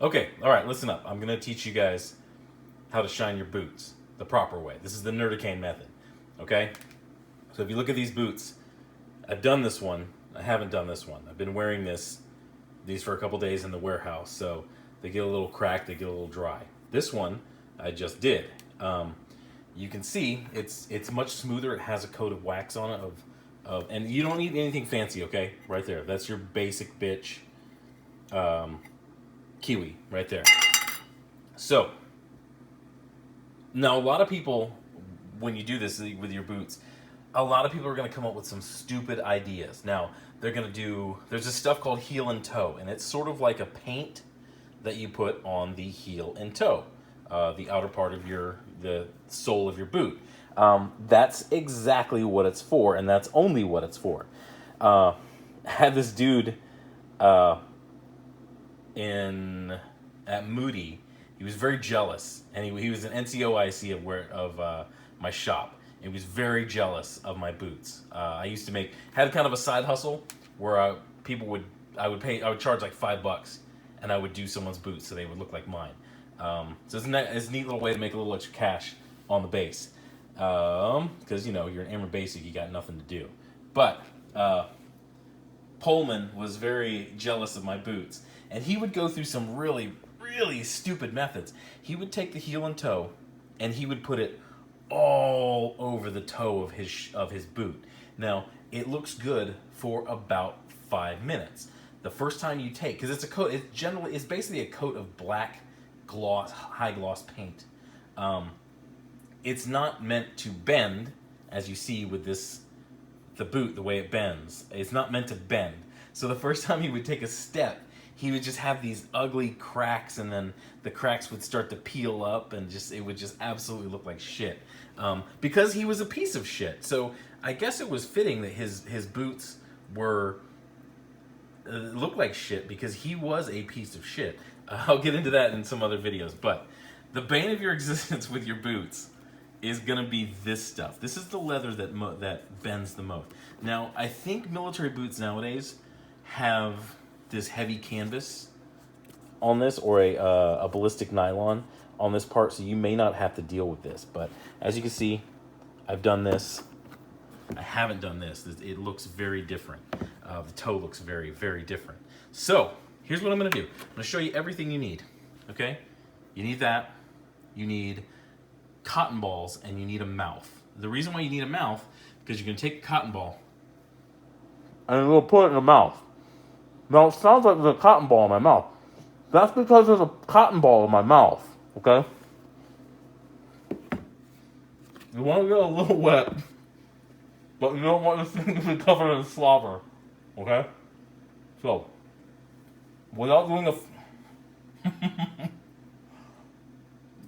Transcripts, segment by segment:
Okay, all right, listen up. I'm gonna teach you guys how to shine your boots the proper way. This is the Nerdicane method. Okay? So if you look at these boots, I've done this one. I haven't done this one. I've been wearing these for a couple days in the warehouse, so they get a little cracked, they get a little dry. This one I just did. You can see it's much smoother. It has a coat of wax on it and you don't need anything fancy. Okay, right there. That's your basic bitch kiwi right there. So now a lot of people, when you do this with your boots, a lot of people are going to come up with some stupid ideas. Now they're going to do. There's this stuff called heel and toe, and it's sort of like a paint that you put on the heel and toe, the outer part of the sole of your boot. That's exactly what it's for, and that's only what it's for. Had this dude in at Moody. He was very jealous, and he was an NCOIC of my shop. He was very jealous of my boots. I used to had kind of a side hustle where I would charge like $5, and I would do someone's boots so they would look like mine. So it's a neat little way to make a little extra cash on the base, because you're an Amber Basic, you got nothing to do. But Pullman was very jealous of my boots, and he would go through some really, really stupid methods. He would take the heel and toe, and he would put it all over the toe of his boot. Now, it looks good for about 5 minutes. The first time you take, because it's a coat, it's basically a coat of black gloss, high gloss paint. It's not meant to bend, as you see with the boot, the way it bends. It's not meant to bend. So the first time he would take a step, he would just have these ugly cracks, and then the cracks would start to peel up, and it would just absolutely look like shit. Because he was a piece of shit. So I guess it was fitting that his boots looked like shit, because he was a piece of shit. I'll get into that in some other videos, but the bane of your existence with your boots is gonna be this stuff. This is the leather that bends the most. Now, I think military boots nowadays have this heavy canvas on this, or a ballistic nylon on this part, so you may not have to deal with this. But as you can see, I've done this. I haven't done this. It looks very different. The toe looks very, very different. So here's what I'm going to do. I'm going to show you everything you need. Okay? You need that. You need cotton balls, and you need a mouth. The reason why you need a mouth, because you're going to take a cotton ball and you're going to put it in the mouth. Now, it sounds like there's a cotton ball in my mouth. That's because there's a cotton ball in my mouth, okay? You want to get a little wet, but you don't want this thing to be covered in slobber, okay? So, without doing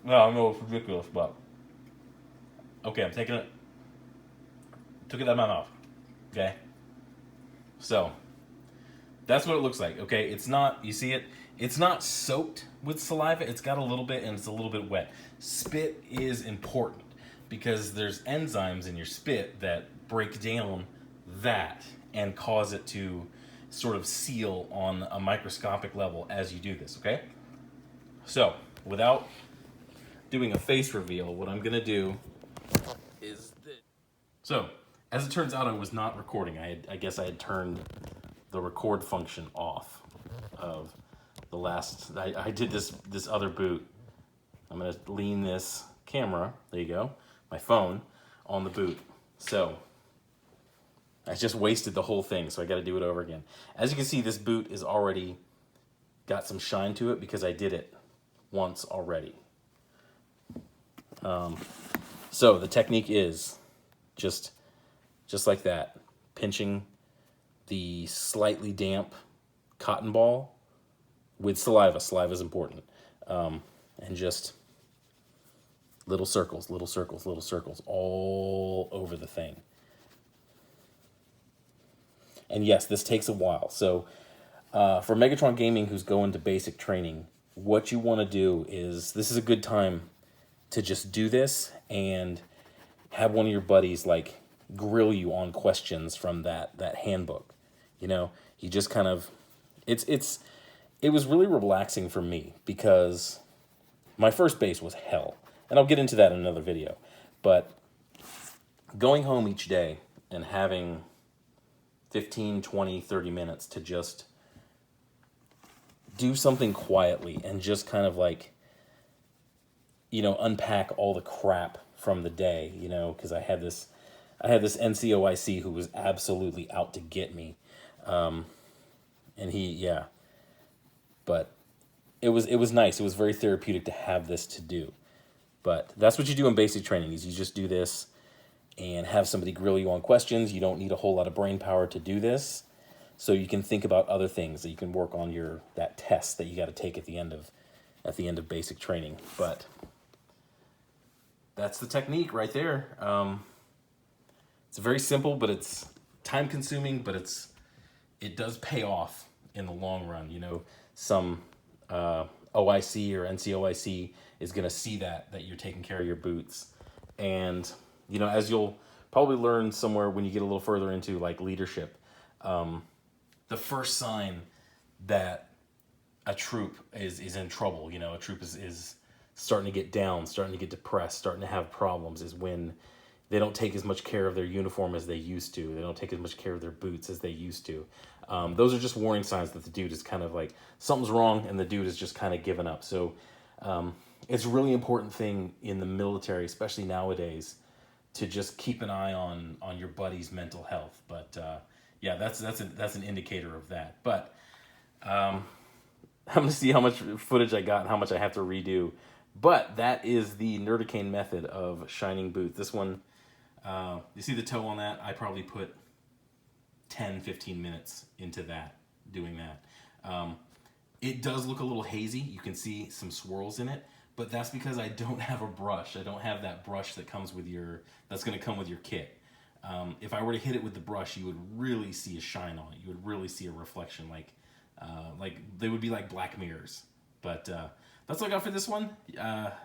yeah, I know it's ridiculous, but... Okay, I'm taking it. Took it out of my mouth, okay? So, that's what it looks like, okay? It's not, you see it? It's not soaked with saliva. It's got a little bit, and it's a little bit wet. Spit is important because there's enzymes in your spit that break down that and cause it to sort of seal on a microscopic level as you do this, okay? So, without doing a face reveal, what I'm gonna do is this. So, as it turns out, I was not recording. I guess I had turned the record function off of the last. I did this other boot. I'm gonna lean this camera, there you go, my phone, on the boot. So I just wasted the whole thing, so I gotta do it over again. As you can see, this boot is already got some shine to it because I did it once already. So the technique is just like that, pinching the slightly damp cotton ball with saliva. Saliva is important. And just little circles, little circles, little circles all over the thing. And yes, this takes a while. So for Megatron Gaming, who's going to basic training, what you want to do is, this is a good time to just do this and have one of your buddies like grill you on questions from that handbook. You know, you just kind of, it's it was really relaxing for me because my first base was hell. And I'll get into that in another video. But going home each day and having 15, 20, 30 minutes to just do something quietly and just kind of like, unpack all the crap from the day, because I had this NCOIC who was absolutely out to get me. And but it was nice. It was very therapeutic to have this to do. But that's what you do in basic training is you just do this and have somebody grill you on questions. You don't need a whole lot of brain power to do this. So you can think about other things that you can work on that test that you got to take at the end of basic training. But that's the technique right there. It's very simple, but it's time consuming, but it does pay off in the long run. Some OIC or NCOIC is going to see that you're taking care of your boots. And, as you'll probably learn somewhere when you get a little further into like leadership, the first sign that a troop is in trouble, a troop is starting to get down, starting to get depressed, starting to have problems is when they don't take as much care of their uniform as they used to. They don't take as much care of their boots as they used to. Those are just warning signs that the dude is kind of like, something's wrong and the dude is just kind of given up. So it's a really important thing in the military, especially nowadays, to just keep an eye on your buddy's mental health. But that's an indicator of that. But I'm going to see how much footage I got and how much I have to redo. But that is the Nerdicane method of shining boots. This one, you see the toe on that? I probably put 10, 15 minutes into that, doing that. It does look a little hazy. You can see some swirls in it, but that's because I don't have a brush. I don't have that brush that's going to come with your kit. If I were to hit it with the brush, you would really see a shine on it. You would really see a reflection, like they would be like black mirrors. But that's all I got for this one.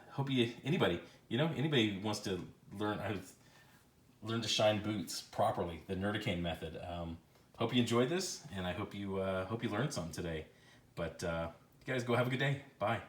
Hope anybody who wants to learn to shine boots properly, the Nerdicane method. Hope you enjoyed this, and I hope you learned something today. But you guys go have a good day. Bye.